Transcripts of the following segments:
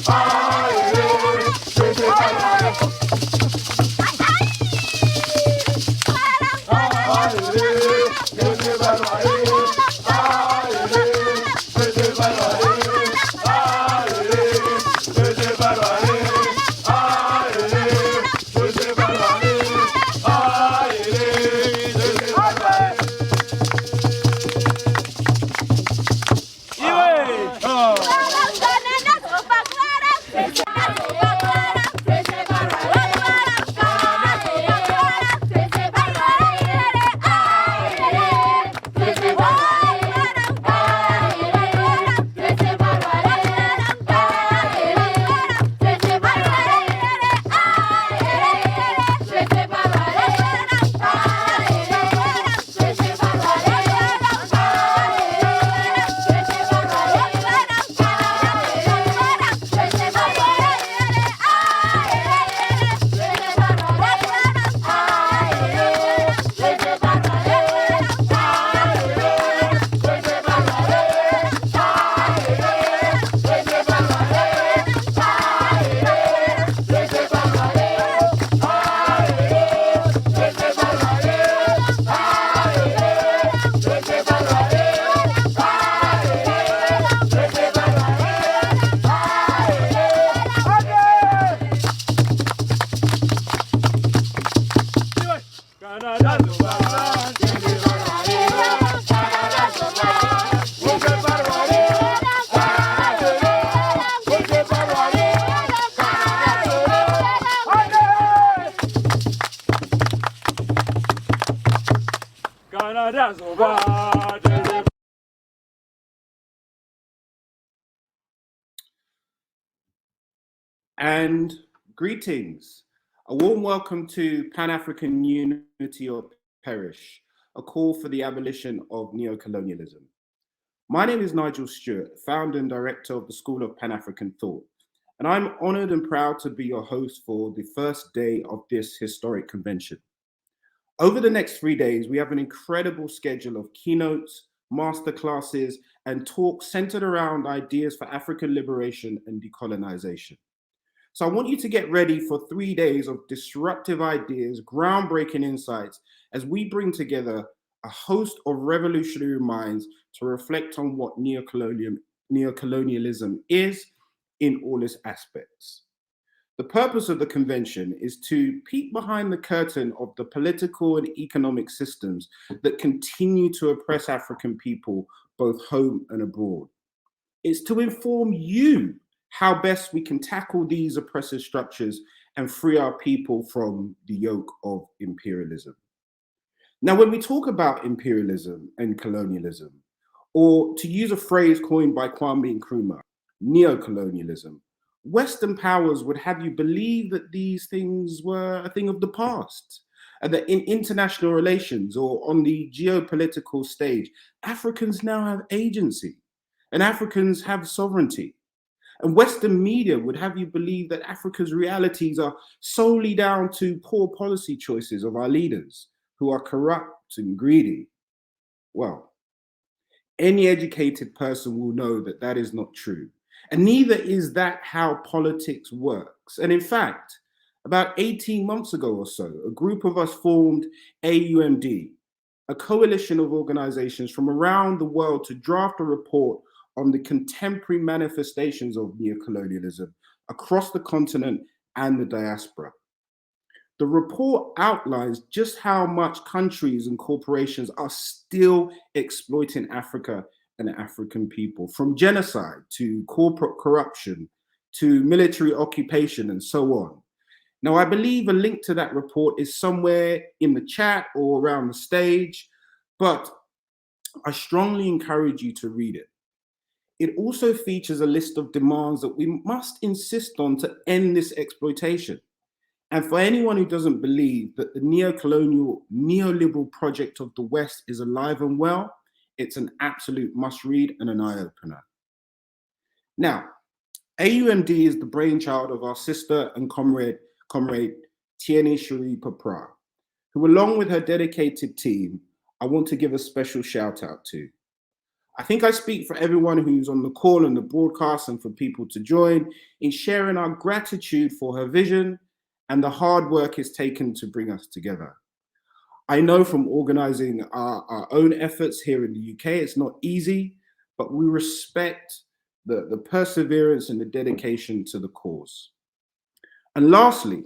Ah And greetings. A warm welcome to Pan-African Unity or Perish, a call for the abolition of neocolonialism. My name is Nigel Stewart, founder and director of the School of Pan-African Thought, and I'm honored and proud to be your host for the first day of this historic convention. Over the next 3 days, we have an incredible schedule of keynotes, masterclasses, and talks centered around ideas for African liberation and decolonization. So I want you to get ready for 3 days of disruptive ideas, groundbreaking insights, as we bring together a host of revolutionary minds to reflect on what neocolonialism is in all its aspects. The purpose of the convention is to peek behind the curtain of the political and economic systems that continue to oppress African people, both home and abroad. It's to inform you how best we can tackle these oppressive structures and free our people from the yoke of imperialism. Now, when we talk about imperialism and colonialism, or to use a phrase coined by Kwame Nkrumah, neocolonialism, Western powers would have you believe that these things were a thing of the past, and that in international relations or on the geopolitical stage, Africans now have agency and Africans have sovereignty. And Western media would have you believe that Africa's realities are solely down to poor policy choices of our leaders who are corrupt and greedy. Well, any educated person will know that that is not true. And neither is that how politics works. And in fact, about 18 months ago or so, a group of us formed AUMD, a coalition of organizations from around the world to draft a report on the contemporary manifestations of neocolonialism across the continent and the diaspora. The report outlines just how much countries and corporations are still exploiting Africa and African people, from genocide to corporate corruption to military occupation and so on. Now, I believe a link to that report is somewhere in the chat or around the stage, but I strongly encourage you to read it. It also features a list of demands that we must insist on to end this exploitation. And for anyone who doesn't believe that the neocolonial, neoliberal project of the West is alive and well, it's an absolute must read and an eye-opener. Now, AUMD is the brainchild of our sister and comrade Tierney Peprah, who along with her dedicated team, I want to give a special shout out to. I think I speak for everyone who's on the call and the broadcast and for people to join in sharing our gratitude for her vision and the hard work it's taken to bring us together. I know from organizing our own efforts here in the UK, it's not easy, but we respect the perseverance and the dedication to the cause. And lastly,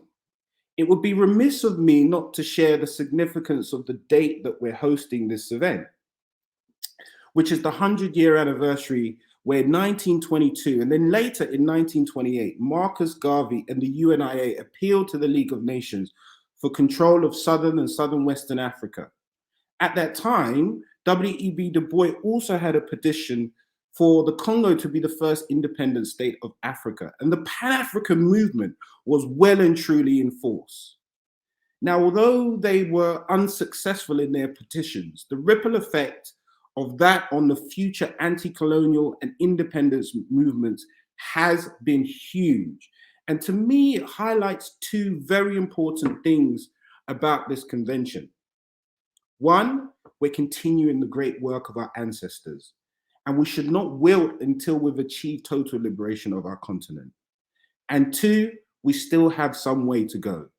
it would be remiss of me not to share the significance of the date that we're hosting this event, which is the 100-year anniversary where in 1922 and then later in 1928, Marcus Garvey and the UNIA appealed to the League of Nations for control of Southern and Southern Western Africa. At that time, W.E.B. Du Bois also had a petition for the Congo to be the first independent state of Africa, and the Pan-African movement was well and truly in force. Now, although they were unsuccessful in their petitions, the ripple effect of that on the future anti-colonial and independence movements has been huge. And to me, it highlights two very important things about this convention. One, we're continuing the great work of our ancestors, and we should not wilt until we've achieved total liberation of our continent. And two, we still have some way to go.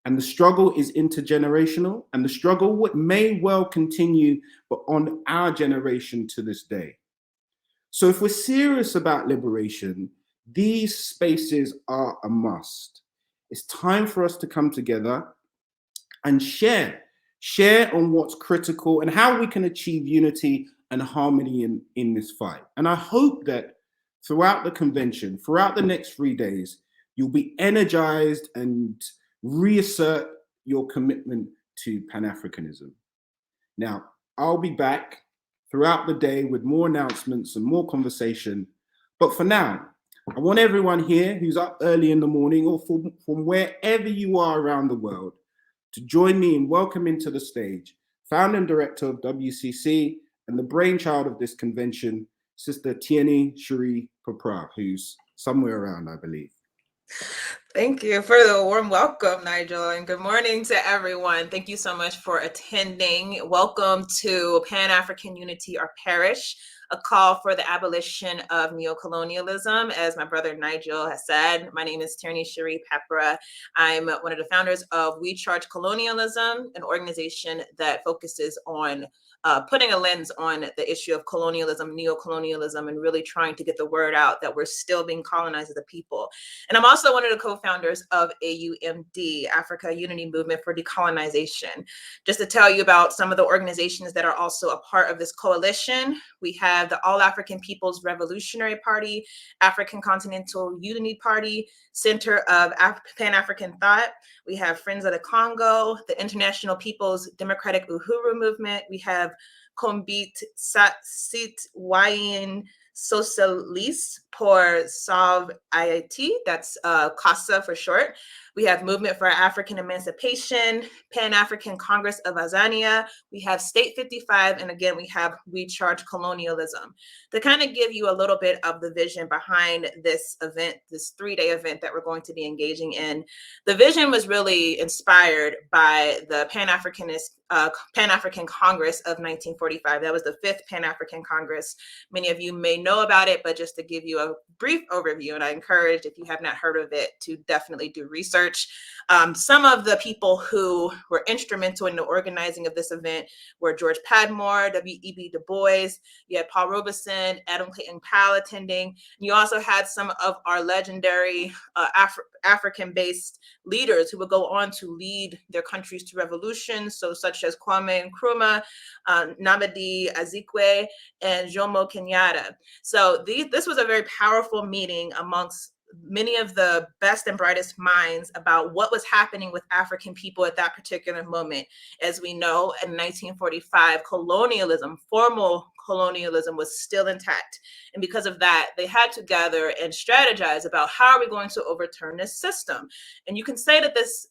And the struggle is intergenerational, and the struggle may well continue, but on our generation to this day. So if we're serious about liberation, these spaces are a must. It's time for us to come together and share on what's critical and how we can achieve unity and harmony in this fight. And I hope that throughout the convention, throughout the next 3 days, you'll be energized and reassert your commitment to Pan-Africanism. Now, I'll be back throughout the day with more announcements and more conversation. But for now, I want everyone here who's up early in the morning or from wherever you are around the world to join me in welcoming to the stage founder and director of WCC and the brainchild of this convention, Sister Tierney Peprah, who's somewhere around, I believe. Thank you for the warm welcome, Nigel, and good morning to everyone. Thank you so much for attending. Welcome to Pan-African Unity, our parish, a call for the abolition of neocolonialism. As my brother Nigel has said, my name is Tierney Peprah. I'm one of the founders of We Charge Colonialism, an organization that focuses on putting a lens on the issue of colonialism, neocolonialism, and really trying to get the word out that we're still being colonized as a people. And I'm also one of the co-founders of AUMD, Africa Unity Movement for Decolonization. Just to tell you about some of the organizations that are also a part of this coalition, we have the All African People's Revolutionary Party, African Continental Unity Party, Center of Pan-African Thought. We have Friends of the Congo, the International People's Democratic Uhuru Movement. We have Citoyen Socialiste pour Sauve Haïti, that's CASA for short. We have Movement for African Emancipation, Pan-African Congress of Azania. We have State 55, and again, we have We Charge Colonialism. To kind of give you a little bit of the vision behind this event, this 3-day event that we're going to be engaging in, the vision was really inspired by the Pan-African Congress of 1945. That was the 5th Pan-African Congress. Many of you may know about it, but just to give you a brief overview, and I encourage, if you have not heard of it, to definitely do research. Some of the people who were instrumental in the organizing of this event were George Padmore, W.E.B. Du Bois, you had Paul Robeson, Adam Clayton Powell attending. You also had some of our legendary African-based leaders who would go on to lead their countries to revolution, so such as Kwame Nkrumah, Nnamdi Azikiwe, and Jomo Kenyatta. So this was a very powerful meeting amongst many of the best and brightest minds about what was happening with African people at that particular moment. As we know, in 1945, colonialism, formal colonialism, was still intact. And because of that, they had to gather and strategize about how are we going to overturn this system. And you can say that this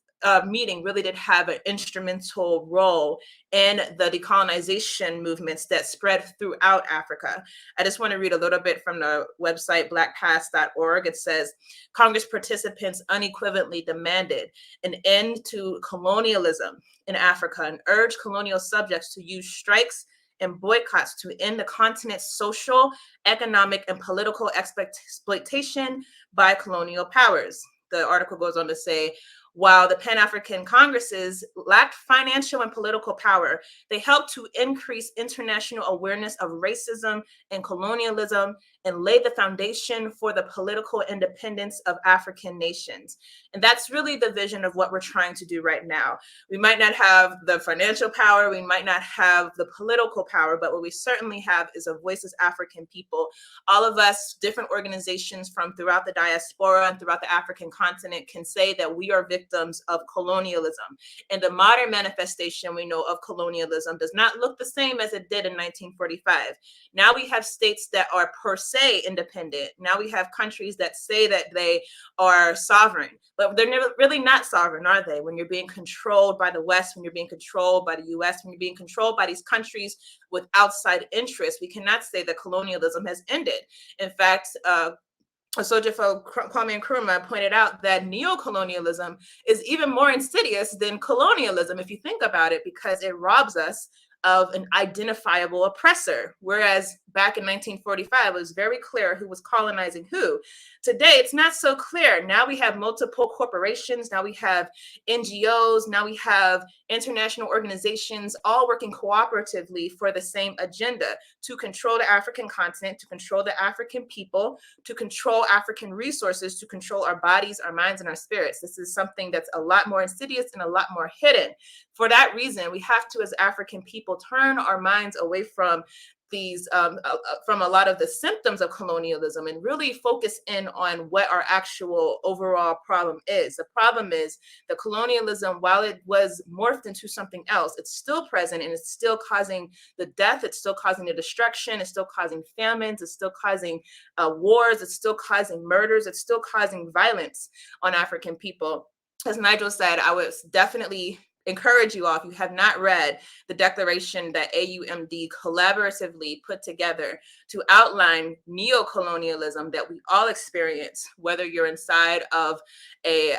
meeting really did have an instrumental role in the decolonization movements that spread throughout Africa. I just want to read a little bit from the website blackpast.org. It says, Congress participants unequivocally demanded an end to colonialism in Africa and urged colonial subjects to use strikes and boycotts to end the continent's social, economic, and political exploitation by colonial powers. The article goes on to say, while the Pan-African Congresses lacked financial and political power, they helped to increase international awareness of racism and colonialism and lay the foundation for the political independence of African nations. And that's really the vision of what we're trying to do right now. We might not have the financial power, we might not have the political power, but what we certainly have is a voice as African people. All of us, different organizations from throughout the diaspora and throughout the African continent, can say that we are victims of colonialism. And the modern manifestation we know of colonialism does not look the same as it did in 1945. Now we have states that are per se independent. Now we have countries that say that they are sovereign, but they're never really not sovereign, are they? When you're being controlled by the West, when you're being controlled by the US, when you're being controlled by these countries with outside interests, we cannot say that colonialism has ended. In fact, Osojifo Kwame Nkrumah pointed out that neocolonialism is even more insidious than colonialism, if you think about it, because it robs us of an identifiable oppressor. Whereas back in 1945, it was very clear who was colonizing who. Today, it's not so clear. Now we have multiple corporations. Now we have NGOs. Now we have international organizations all working cooperatively for the same agenda: to control the African continent, to control the African people, to control African resources, to control our bodies, our minds, and our spirits. This is something that's a lot more insidious and a lot more hidden. For that reason, we have to, as African people, turn our minds away from these from a lot of the symptoms of colonialism and really focus in on what our actual overall problem is. The problem is that colonialism, while it was morphed into something else, it's still present and it's still causing the death, it's still causing the destruction, it's still causing famines, it's still causing wars, it's still causing murders, it's still causing violence on African people. As Nigel said, I would definitely encourage you all, if you have not read the declaration that AUMD collaboratively put together to outline neo-colonialism that we all experience, whether you're inside of a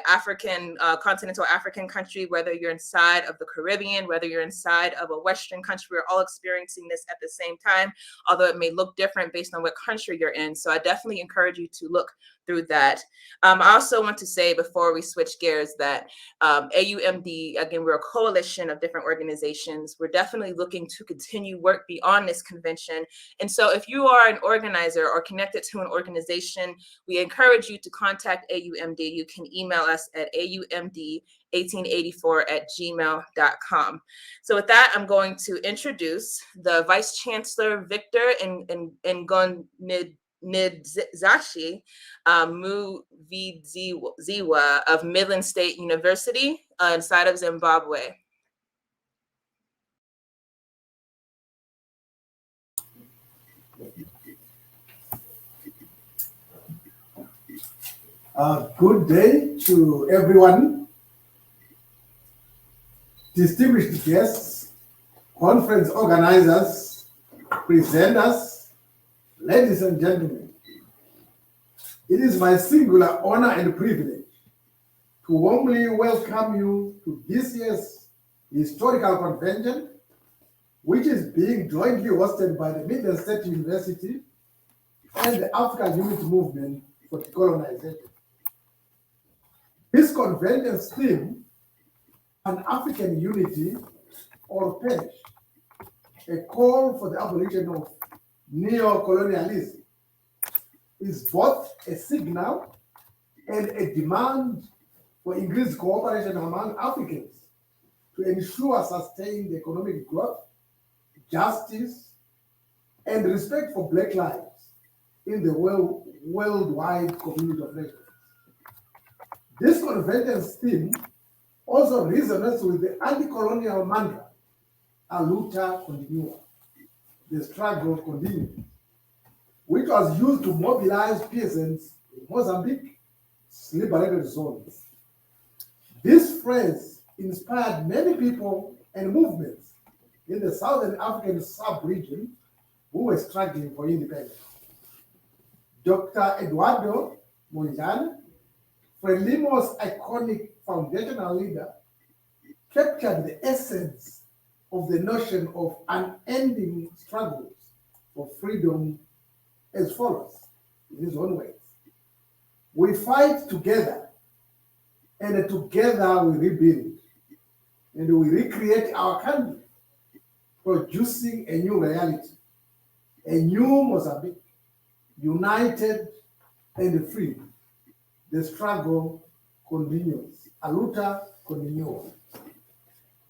continental African country, whether you're inside of the Caribbean, whether you're inside of a Western country, we're all experiencing this at the same time, although it may look different based on what country you're in. So I definitely encourage you to look through that. I also want to say before we switch gears that AUMD, again, we're a coalition of different organizations. We're definitely looking to continue work beyond this convention. And so if you are an organizer or connected to an organization, we encourage you to contact AUMD. You can email us at aumd1884@gmail.com. So with that, I'm going to introduce the Vice Chancellor, Victor Ngonidzashe Muzvidziwa of Midlands State University inside of Zimbabwe. Good day to everyone, distinguished guests, conference organizers, presenters, ladies and gentlemen. It is my singular honor and privilege to warmly welcome you to this year's historical convention, which is being jointly hosted by the Midlands State University and the African Unity Movement for Decolonization. This convention's theme, Pan-African Unity or Perish, a call for the abolition of neo-colonialism, is both a signal and a demand for increased cooperation among Africans to ensure sustained economic growth, justice, and respect for Black lives in the worldwide community of nations. This convention's theme also resonates with the anti-colonial mantra, "A luta continua," the struggle continues, which was used to mobilize peasants in Mozambique's liberated zones. This phrase inspired many people and movements in the Southern African sub-region who were struggling for independence. Dr. Eduardo Mondlane, Frelimo's iconic foundational leader, captured the essence of the notion of unending struggles for freedom as follows, in his own words: "We fight together, and together we rebuild, and we recreate our country, producing a new reality, a new Mozambique, united and free. The struggle continues. A luta continua."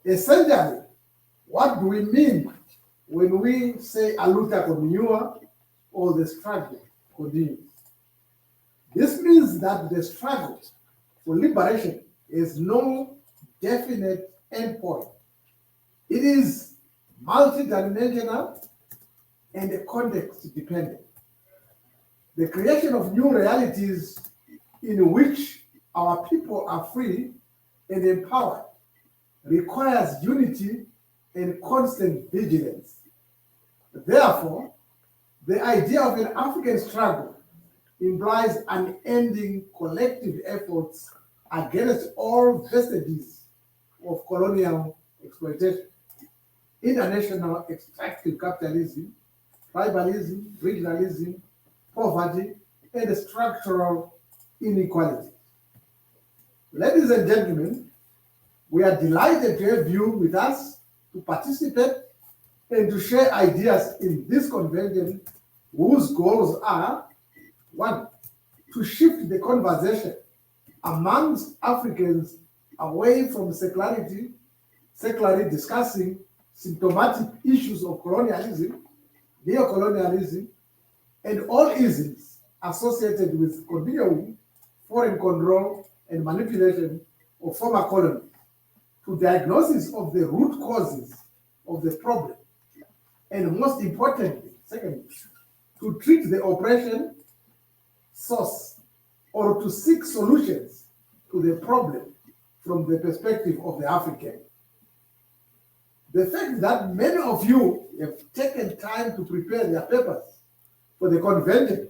Essentially, what do we mean when we say a luta continua or the struggle continues? This means that the struggle for liberation is no definite endpoint. It is multidimensional and context dependent. The creation of new realities in which our people are free and empowered requires unity and constant vigilance. Therefore, the idea of an African struggle implies unending collective efforts against all vestiges of colonial exploitation, international extractive capitalism, tribalism, regionalism, poverty, and structural inequality. Ladies and gentlemen, we are delighted to have you with us to participate and to share ideas in this convention whose goals are: one, to shift the conversation amongst Africans away from secularly discussing symptomatic issues of colonialism neocolonialism, and all isms associated with continuing foreign control and manipulation of former colonies, to diagnosis of the root causes of the problem, and most importantly, secondly, to treat the oppression source or to seek solutions to the problem from the perspective of the African. The fact that many of you have taken time to prepare their papers for the convention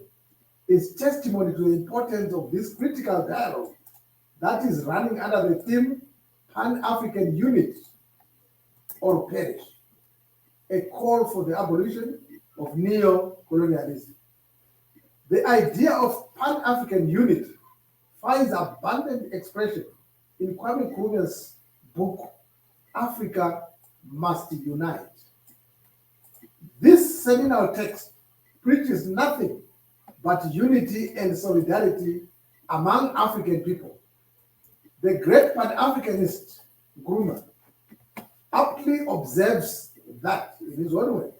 is testimony to the importance of this critical dialogue that is running under the theme Pan-African Unity or Perish, a call for the abolition of neo-colonialism. The idea of Pan-African unity finds abundant expression in Kwame Nkrumah's book, Africa Must Unite. This seminal text preaches nothing but unity and solidarity among African people. The great Pan-Africanist Nkrumah aptly observes that, in his own words,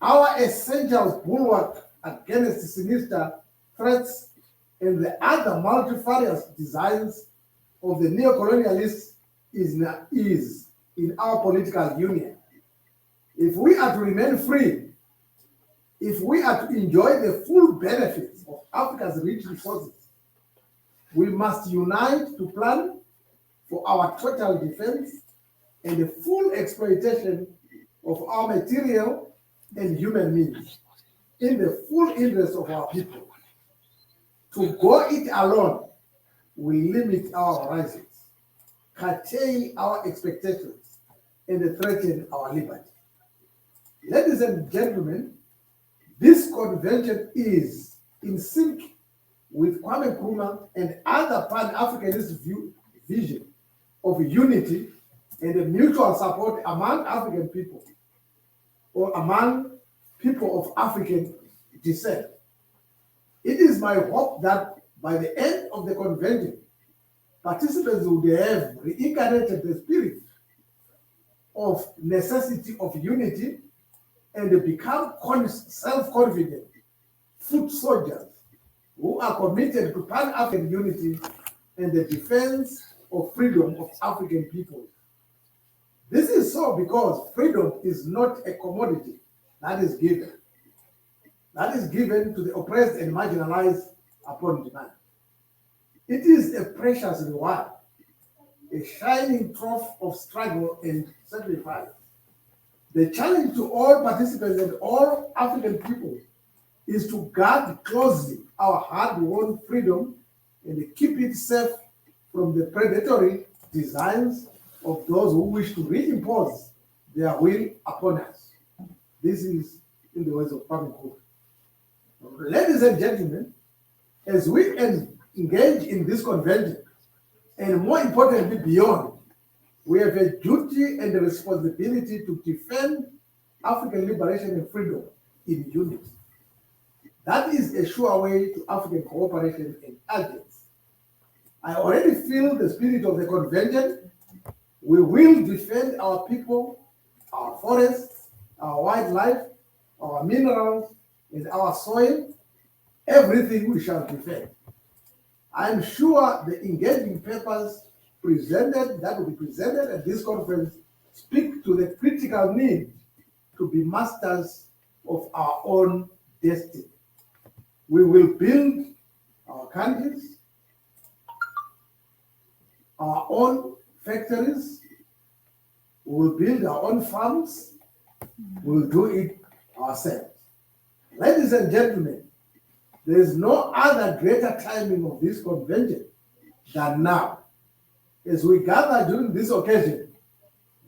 our essential bulwark against sinister threats and the other multifarious designs of the neocolonialists is in our political union. If we are to remain free, if we are to enjoy the full benefits of Africa's rich resources, we must unite to plan for our total defense and the full exploitation of our material and human means in the full interest of our people. To go it alone will limit our horizons, curtail our expectations, and threaten our liberty. Ladies and gentlemen, this convention is in sync with Kwame Nkrumah and other Pan-Africanist vision of unity and mutual support among African people or among people of African descent. It is my hope that by the end of the convention, participants would have reincarnated the spirit of necessity of unity and become self-confident foot soldiers who are committed to Pan-African unity and the defense of freedom of African people. This is so because freedom is not a commodity that is given. That is given to the oppressed and marginalized upon demand. It is a precious reward, a shining trough of struggle and sacrifice. The challenge to all participants and all African people is to guard closely our hard-won freedom and keep it safe from the predatory designs of those who wish to reimpose their will upon us. This is in the words of Kwame Nkrumah. Ladies and gentlemen, as we engage in this convention, and more importantly beyond, we have a duty and a responsibility to defend African liberation and freedom in unity. That is a sure way to African cooperation and alliance. I already feel the spirit of the convention. We will defend our people, our forests, our wildlife, our minerals, and our soil. Everything we shall defend. I'm sure the engaging papers that will be presented at this conference speak to the critical need to be masters of our own destiny. We will build our countries, our own factories, we will build our own farms, we will do it ourselves. Ladies and gentlemen, there is no other greater timing of this convention than now. As we gather during this occasion,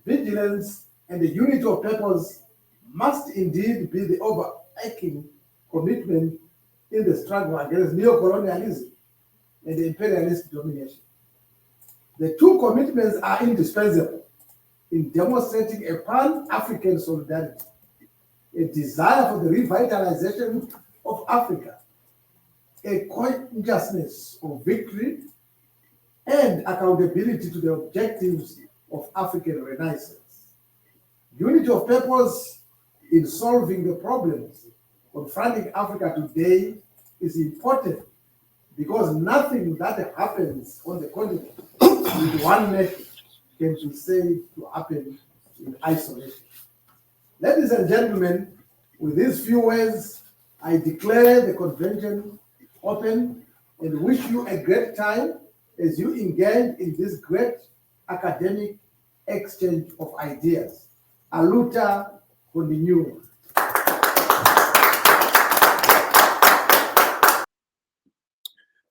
vigilance and the unity of purpose must indeed be the overarching commitment in the struggle against neocolonialism and imperialist domination. The two commitments are indispensable in demonstrating a pan-African solidarity, a desire for the revitalization of Africa, a consciousness of victory, and accountability to the objectives of African Renaissance. Unity of purpose in solving the problems confronting Africa today is important, because nothing that happens on the continent with one nation can be said to happen in isolation. Ladies and gentlemen, with these few words, I declare the convention open and wish you a great time as you engage in this great academic exchange of ideas. Aluta continue.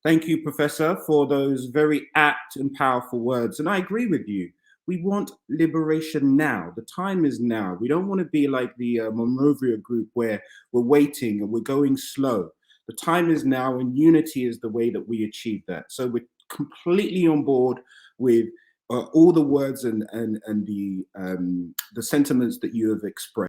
Thank you, Professor, for those very apt and powerful words. And I agree with you. We want liberation now. The time is now. We don't want to be like the Monrovia group where we're waiting and we're going slow. The time is now, and unity is the way that we achieve that. So we're completely on board with all the words and the sentiments that you have expressed.